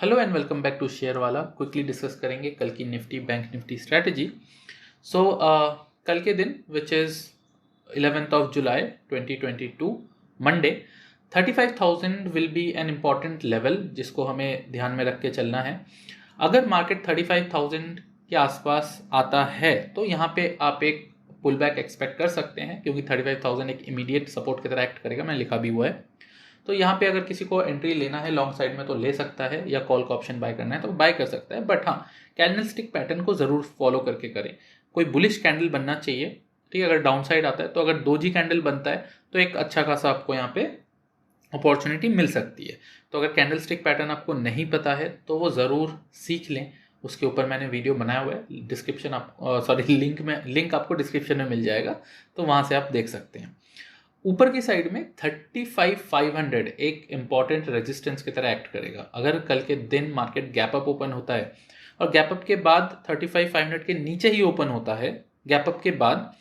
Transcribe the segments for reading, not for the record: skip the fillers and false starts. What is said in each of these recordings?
Hello and welcome back to share वाला। Quickly discuss करेंगे कल की Nifty Bank Nifty strategy. So कल के दिन which is 11th of July 2022 Monday, 35,000 will be an important level जिसको हमें ध्यान में रख के चलना है। अगर मार्केट 35,000 के आसपास आता है तो यहाँ पे आप एक पुल बैक एक्सपेक्ट कर सकते हैं, क्योंकि 35,000 एक इमीडिएट सपोर्ट की तरह एक्ट करेगा, मैंने लिखा भी हुआ है। तो यहाँ पे अगर किसी को एंट्री लेना है लॉन्ग साइड में तो ले सकता है, या कॉल का ऑप्शन बाय करना है तो बाय कर सकता है। बट हाँ, कैंडल स्टिक पैटर्न को ज़रूर फॉलो करके करें। कोई बुलिश कैंडल बनना चाहिए, ठीक है। अगर डाउन साइड आता है तो अगर डोजी कैंडल बनता है तो एक अच्छा खासा आपको यहाँ पे अपॉर्चुनिटी मिल सकती है। तो अगर कैंडल स्टिक पैटर्न आपको नहीं पता है तो वो ज़रूर सीख लें। उसके ऊपर मैंने वीडियो बनाया हुआ है, डिस्क्रिप्शन आप लिंक आपको डिस्क्रिप्शन में मिल जाएगा, तो वहाँ से आप देख सकते हैं। ऊपर की साइड में 35,500 एक इंपॉर्टेंट रेजिस्टेंस की तरह एक्ट करेगा। अगर कल के दिन मार्केट गैप अप ओपन होता है और गैप अप के बाद 35,500 के नीचे ही ओपन होता है गैप अप के बाद,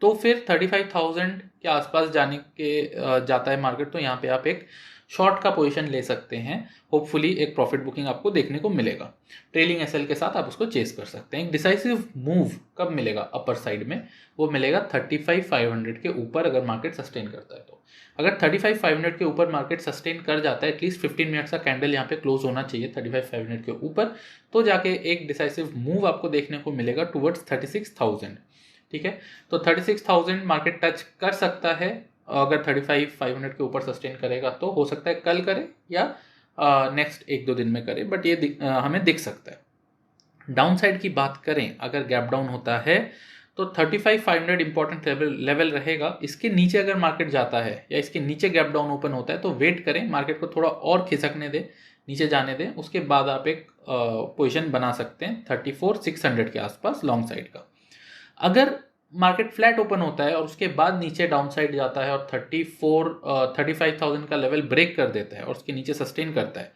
तो फिर 35,000 के आसपास जाता है मार्केट, तो यहाँ पे आप एक शॉर्ट का पोजीशन ले सकते हैं। होपफुली एक प्रॉफिट बुकिंग आपको देखने को मिलेगा। ट्रेलिंग एसएल के साथ आप उसको चेस कर सकते हैं। एक डिसाइसिव मूव कब मिलेगा अपर साइड में, वो मिलेगा 35,500 के ऊपर अगर मार्केट सस्टेन करता है। तो अगर 35,500 के ऊपर मार्केट सस्टेन कर जाता है, एटलीस्ट 15 मिनट्स का कैंडल यहाँ पे क्लोज होना चाहिए 35,500 के ऊपर, तो जाके एक डिसाइसिव मूव आपको देखने को मिलेगा टूवर्ड्स 36,000। ठीक है, तो 36,000 मार्केट टच कर सकता है। अगर 35,500 के ऊपर सस्टेन करेगा तो हो सकता है कल करे या नेक्स्ट 1-2 दिन में करे, बट ये हमें दिख सकता है। डाउन साइड की बात करें, अगर गैप डाउन होता है तो 35,500 इंपॉर्टेंट लेवल रहेगा। इसके नीचे अगर मार्केट जाता है या इसके नीचे गैप डाउन ओपन होता है तो वेट करें, मार्केट को थोड़ा और खिसकने दें, नीचे जाने दें, उसके बाद आप एक पोजीशन बना सकते हैं 34,600 के आसपास लॉन्ग साइड का। अगर मार्केट फ्लैट ओपन होता है और उसके बाद नीचे डाउन साइड जाता है और 35,000 का लेवल ब्रेक कर देता है और उसके नीचे सस्टेन करता है,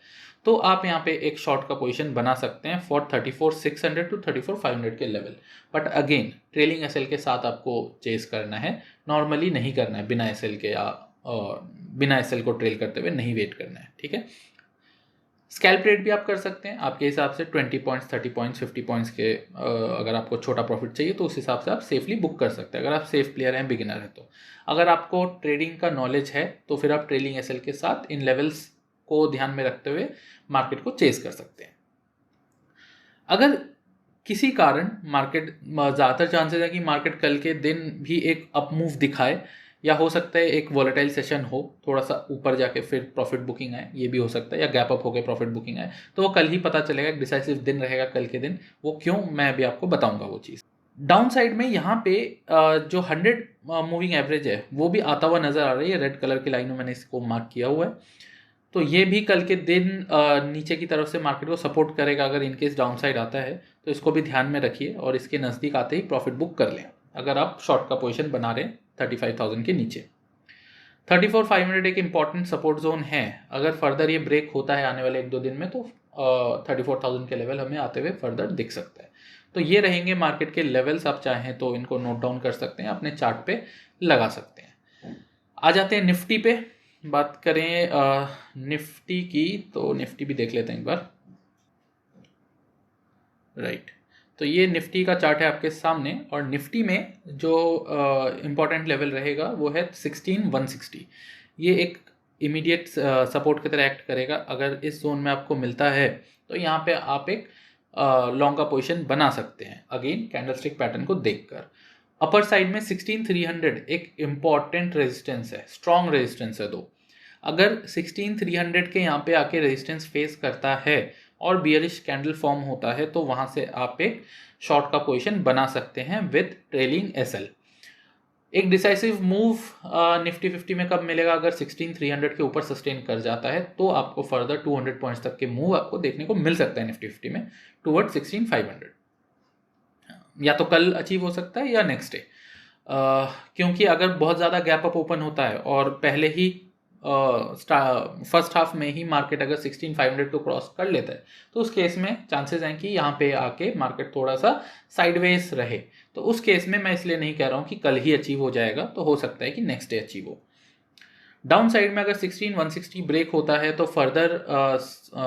तो आप यहाँ पे एक शॉर्ट का पोजीशन बना सकते हैं फॉर 34,600 टू 34,500 के level. But again trailing SL के साथ आपको चेस करना है, नॉर्मली नहीं करना है। बिना एसएल के या बिना एसएल को ट्रेल करते हुए नहीं वेट करना है, ठीक है। स्कैल्प ट्रेड भी आप कर सकते हैं आपके हिसाब से 20 पॉइंट्स, 30 पॉइंट्स, 50 पॉइंट्स के। अगर आपको छोटा प्रॉफिट चाहिए तो उस हिसाब से आप सेफली बुक कर सकते हैं, अगर आप सेफ प्लेयर हैं, बिगिनर है तो। अगर आपको ट्रेडिंग का नॉलेज है तो फिर आप ट्रेलिंग एसएल के साथ इन लेवल्स को ध्यान में रखते हुए मार्केट को चेस कर सकते हैं। अगर किसी कारण मार्केट, ज़्यादातर चांसेस है कि मार्केट कल के दिन भी एक अप मूव दिखाए, या हो सकता है एक वॉलेटाइल सेशन हो, थोड़ा सा ऊपर जाके फिर प्रॉफिट बुकिंग आए, ये भी हो सकता है, या गैप अप होकर प्रॉफिट बुकिंग आए, तो वो कल ही पता चलेगा। एक डिसाइसिव दिन रहेगा कल के दिन, वो क्यों मैं अभी आपको बताऊंगा वो चीज़। डाउन साइड में यहाँ पे जो 100 मूविंग एवरेज है वो भी आता हुआ नजर आ रही है, रेड कलर की लाइन में मैंने इसको मार्क किया हुआ है। तो ये भी कल के दिन नीचे की तरफ से मार्केट को सपोर्ट करेगा। अगर इनकेस डाउन साइड आता है तो इसको भी ध्यान में रखिए और इसके नज़दीक आते ही प्रॉफिट बुक कर लें, अगर आप शॉर्ट का पोजीशन बना रहे हैं 35,000 के नीचे। 34,500 एक इम्पॉर्टेंट सपोर्ट जोन है। अगर फर्दर ये ब्रेक होता है आने वाले 1-2 दिन में तो 34,000 के लेवल हमें आते हुए फर्दर दिख सकता है। तो ये रहेंगे मार्केट के लेवल्स, आप चाहें तो इनको नोट डाउन कर सकते हैं, अपने चार्ट पे लगा सकते हैं। आ जाते हैं निफ्टी पे। बात करें निफ्टी की, तो निफ्टी भी देख लेते हैं एक बार। राइट, तो ये निफ्टी का चार्ट है आपके सामने, और निफ्टी में जो इम्पॉर्टेंट लेवल रहेगा वो है 16,160। ये एक इमीडिएट सपोर्ट की तरह एक्ट करेगा। अगर इस जोन में आपको मिलता है तो यहाँ पे आप एक लॉन्ग का पोजीशन बना सकते हैं, अगेन कैंडलस्टिक पैटर्न को देखकर। अपर साइड में 16,300 एक इम्पॉर्टेंट रेजिस्टेंस है, स्ट्रॉन्ग रेजिस्टेंस है दो। अगर 16,300 के यहाँ पे आके रेजिस्टेंस फेस करता है और बियरिश कैंडल फॉर्म होता है तो वहाँ से आप एक शॉर्ट का पोजीशन बना सकते हैं विद ट्रेलिंग एसएल। एक डिसाइसिव मूव निफ्टी 50 में कब मिलेगा, अगर 16,300 के ऊपर सस्टेन कर जाता है तो आपको फर्दर 200 पॉइंट्स तक के मूव आपको देखने को मिल सकता है निफ्टी 50 में टूवर्ड 16,500। या तो कल अचीव हो सकता है या नेक्स्ट डे, क्योंकि अगर बहुत ज़्यादा गैप अप ओपन होता है और पहले ही फर्स्ट हाफ में ही मार्केट अगर 16,500 को क्रॉस कर लेता है तो उस केस में चांसेस हैं कि यहाँ पे आके मार्केट थोड़ा सा साइडवेज रहे। तो उस केस में मैं इसलिए नहीं कह रहा हूँ कि कल ही अचीव हो जाएगा, तो हो सकता है कि नेक्स्ट डे अचीव हो। डाउन साइड में अगर 16,160 ब्रेक होता है तो फर्दर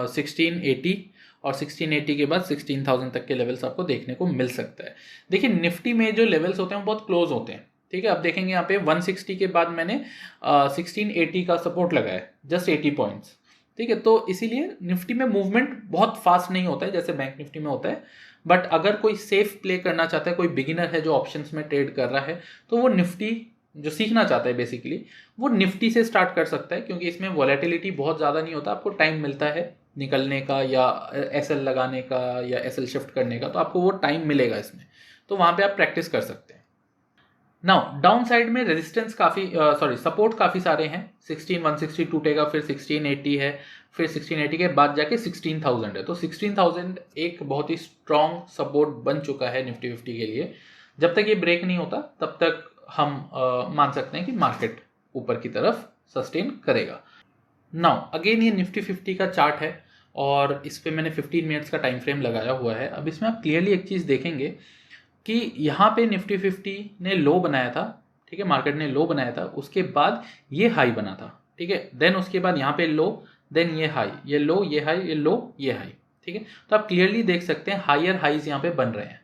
1680 और 1680 के बाद 16,000 तक के लेवल्स आपको देखने को मिल सकता है। देखिए निफ्टी में जो लेवल्स होते हैं वो बहुत क्लोज होते हैं, ठीक है। अब देखेंगे यहाँ पे 160 के बाद मैंने 1680 का सपोर्ट लगाया, जस्ट 80 पॉइंट्स, ठीक है। तो इसीलिए निफ्टी में मूवमेंट बहुत फास्ट नहीं होता है जैसे बैंक निफ्टी में होता है। बट अगर कोई सेफ प्ले करना चाहता है, कोई बिगिनर है जो ऑप्शंस में ट्रेड कर रहा है, तो वो निफ्टी जो सीखना चाहता है बेसिकली वो निफ्टी से स्टार्ट कर सकता है, क्योंकि इसमें वॉलेटिलिटी बहुत ज़्यादा नहीं होता, आपको टाइम मिलता है निकलने का या एसएल लगाने का या एसएल शिफ्ट करने का, तो आपको वो टाइम मिलेगा इसमें, तो वहाँ पे आप प्रैक्टिस कर सकते हैं। नाउ डाउन साइड में रेजिस्टेंस काफ़ी सपोर्ट काफ़ी सारे हैं। 16,160 टूटेगा, फिर 1680 है, फिर 1680 के बाद जाके 16,000 है। तो 16,000 एक बहुत ही स्ट्रॉन्ग सपोर्ट बन चुका है निफ्टी 50 के लिए। जब तक ये ब्रेक नहीं होता तब तक हम मान सकते हैं कि मार्केट ऊपर की तरफ सस्टेन करेगा। नाउ अगेन ये निफ्टी 50 का चार्ट है और इस पर मैंने 15 मिनट्स का टाइम फ्रेम लगाया हुआ है। अब इसमें आप क्लियरली एक चीज़ देखेंगे कि यहाँ पे निफ्टी 50 ने लो बनाया था, ठीक है, मार्केट ने लो बनाया था, उसके बाद ये हाई बना था, ठीक है। देन उसके बाद यहाँ पे लो, देन ये हाई, ये लो, ये हाई, ये लो, ये हाई, ठीक है। तो आप क्लियरली देख सकते हैं हायर हाईज यहाँ पे बन रहे हैं,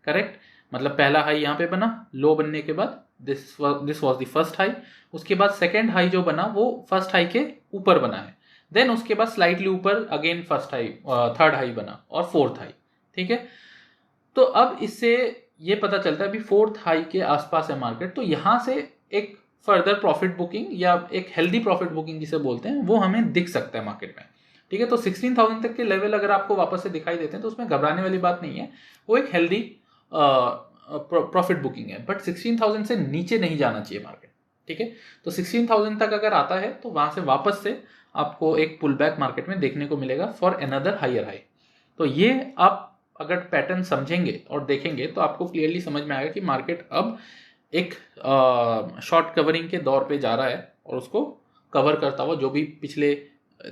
करेक्ट। मतलब पहला हाई यहाँ पे बना, लो बनने के बाद this was the first high, उसके बाद सेकेंड हाई जो बना वो फर्स्ट हाई के ऊपर बना है, देन उसके बाद स्लाइटली ऊपर again first high, third high बना और फोर्थ हाई, ठीक है। तो अब इससे ये पता चलता है अभी फोर्थ हाई के आसपास है मार्केट, तो यहाँ से एक फर्दर प्रॉफिट बुकिंग या एक हेल्दी प्रॉफिट बुकिंग जिसे बोलते हैं वो हमें दिख सकता है मार्केट में, ठीक है। तो 16,000 तक के लेवल अगर आपको वापस से दिखाई देते हैं तो उसमें घबराने वाली बात नहीं है, वो एक हेल्दी प्रॉफिट बुकिंग है। बट 16,000 से नीचे नहीं जाना चाहिए मार्केट, ठीक है। तो 16,000 तक अगर आता है तो वहाँ से वापस से आपको एक पुल बैक मार्केट में देखने को मिलेगा फॉर अनदर हायर हाई। तो ये आप अगर पैटर्न समझेंगे और देखेंगे तो आपको क्लियरली समझ में आएगा कि मार्केट अब एक शॉर्ट कवरिंग के दौर पे जा रहा है और उसको कवर करता हुआ, जो भी पिछले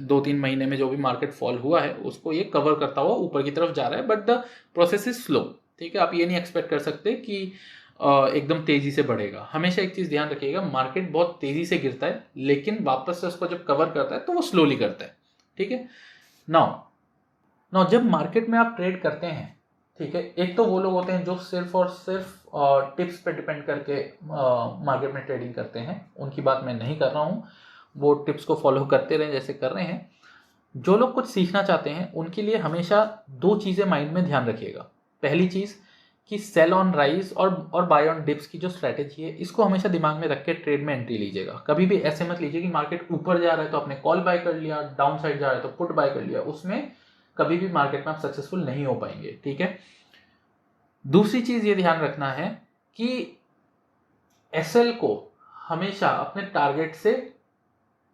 2-3 महीने में जो भी मार्केट फॉल हुआ है उसको ये कवर करता हुआ ऊपर की तरफ जा रहा है। But the process is slow, ठीक है। आप ये नहीं एक्सपेक्ट कर सकते कि एकदम तेजी से बढ़ेगा। हमेशा एक चीज़ ध्यान रखिएगा, मार्केट बहुत तेजी से गिरता है लेकिन वापस से उसको जब कवर करता है तो वो स्लोली करता है, ठीक है। नाउ जब मार्केट में आप ट्रेड करते हैं, ठीक है, एक तो वो लोग होते हैं जो सिर्फ और सिर्फ टिप्स पे डिपेंड करके मार्केट में ट्रेडिंग करते हैं, उनकी बात मैं नहीं कर रहा हूँ, वो टिप्स को फॉलो करते रहें जैसे कर रहे हैं। जो लोग कुछ सीखना चाहते हैं उनके लिए हमेशा 2 चीज़ें माइंड में ध्यान रखिएगा। पहली चीज़ कि सेल ऑन राइज और बाय ऑन डिप्स की जो स्ट्रैटेजी है इसको हमेशा दिमाग में रख के ट्रेड में एंट्री लीजिएगा। कभी भी ऐसे मत लीजिए कि मार्केट ऊपर जा रहा है तो आपने कॉल बाय कर लिया, डाउन साइड जा रहा है तो पुट बाय कर लिया, उसमें कभी भी मार्केट में आप सक्सेसफुल नहीं हो पाएंगे, ठीक है। दूसरी चीज ये ध्यान रखना है कि एसएल को हमेशा अपने टारगेट से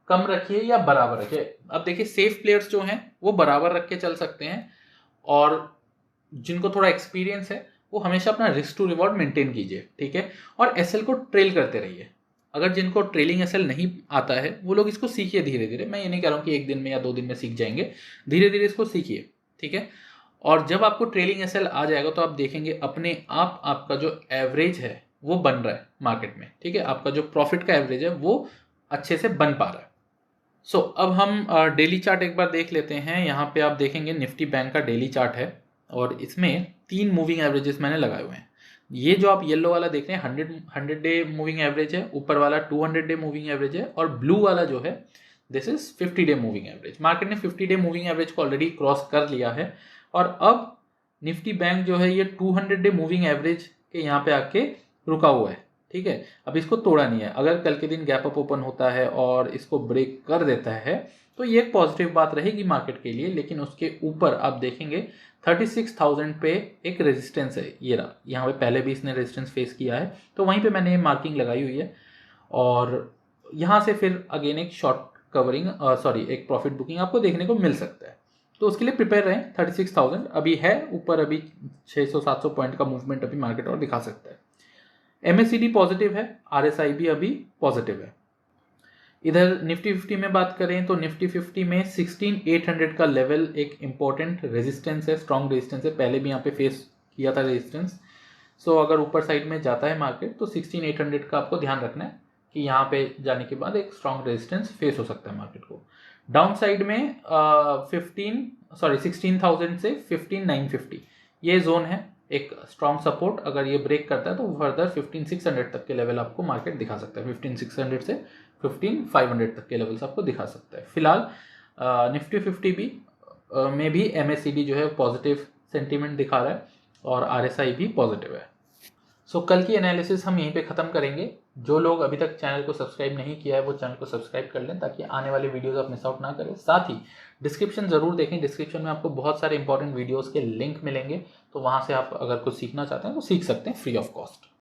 कम रखिए या बराबर रखिए। अब देखिए सेफ प्लेयर्स जो हैं वो बराबर रख के चल सकते हैं और जिनको थोड़ा एक्सपीरियंस है वो हमेशा अपना रिस्क टू रिवॉर्ड मेंटेन कीजिए, ठीक है। और एसएल को ट्रेल करते रहिए। अगर जिनको ट्रेलिंग एसएल नहीं आता है वो लोग इसको सीखिए धीरे धीरे। मैं ये नहीं कह रहा हूँ कि 1 दिन में या 2 दिन में सीख जाएंगे, धीरे धीरे इसको सीखिए, ठीक है। और जब आपको ट्रेलिंग एसएल आ जाएगा तो आप देखेंगे अपने आप आपका जो एवरेज है वो बन रहा है मार्केट में, ठीक है। आपका जो प्रॉफिट का एवरेज है वो अच्छे से बन पा रहा है। सो अब हम डेली चार्ट एक बार देख लेते हैं। यहाँ पे आप देखेंगे निफ्टी बैंक का डेली चार्ट है और इसमें 3 मूविंग एवरेजेस मैंने लगाए हुए हैं। ये जो आप येलो वाला देख रहे हैं 100 डे मूविंग एवरेज है, ऊपर वाला 200 डे मूविंग एवरेज है और ब्लू वाला जो है this is 50 day moving average. Market ने 50 डे मूविंग एवरेज को ऑलरेडी क्रॉस कर लिया है और अब निफ्टी बैंक जो है ये 200 डे मूविंग एवरेज के यहाँ पे आके रुका हुआ है, ठीक है। अब इसको तोड़ा नहीं है। अगर कल के दिन गैप अप ओपन होता है और इसको ब्रेक कर देता है तो ये एक पॉजिटिव बात रहेगी मार्केट के लिए, लेकिन उसके ऊपर आप देखेंगे 36,000 पे एक रेजिस्टेंस है। ये रहा, यहाँ पे पहले भी इसने रेजिस्टेंस फेस किया है तो वहीं पे मैंने मार्किंग लगाई हुई है और यहाँ से फिर अगेन एक शॉर्ट कवरिंग एक प्रॉफिट बुकिंग आपको देखने को मिल सकता है। तो उसके लिए प्रिपेयर रहें। 36,000 अभी है ऊपर, अभी 600-700 पॉइंट का मूवमेंट अभी मार्केट और दिखा सकता है। MACD पॉजिटिव है, RSI भी अभी पॉजिटिव है। इधर निफ्टी 50 में बात करें तो निफ्टी 50 में 16,800 का लेवल एक इंपॉर्टेंट रेजिस्टेंस है, स्ट्रॉन्ग रेजिस्टेंस है। पहले भी यहाँ पे फेस किया था रेजिस्टेंस। सो अगर ऊपर साइड में जाता है मार्केट तो 16,800 का आपको ध्यान रखना है। कि यहाँ पे जाने के बाद एक स्ट्रॉन्ग रेजिस्टेंस फेस हो सकता है मार्केट को। डाउन साइड में 16,000 से 15,950 ये जोन है एक स्ट्रॉन्ग सपोर्ट। अगर ये ब्रेक करता है तो फर्दर 15,600 तक के लेवल आपको मार्केट दिखा सकता है। 15,600 से 15,500 तक के लेवल्स आपको दिखा सकता है। फिलहाल निफ्टी 50 भी में भी MACD जो है पॉजिटिव सेंटीमेंट दिखा रहा है और RSI भी पॉजिटिव है। सो कल की एनालिसिस हम यहीं पे ख़त्म करेंगे। जो लोग अभी तक चैनल को सब्सक्राइब नहीं किया है वो चैनल को सब्सक्राइब कर लें ताकि आने वाले वीडियोस आप मिस आउट ना करें। साथ ही डिस्क्रिप्शन ज़रूर देखें, डिस्क्रिप्शन में आपको बहुत सारे इंपॉर्टेंट वीडियोस के लिंक मिलेंगे, तो वहाँ से आप अगर कुछ सीखना चाहते हैं तो सीख सकते हैं फ्री ऑफ कॉस्ट।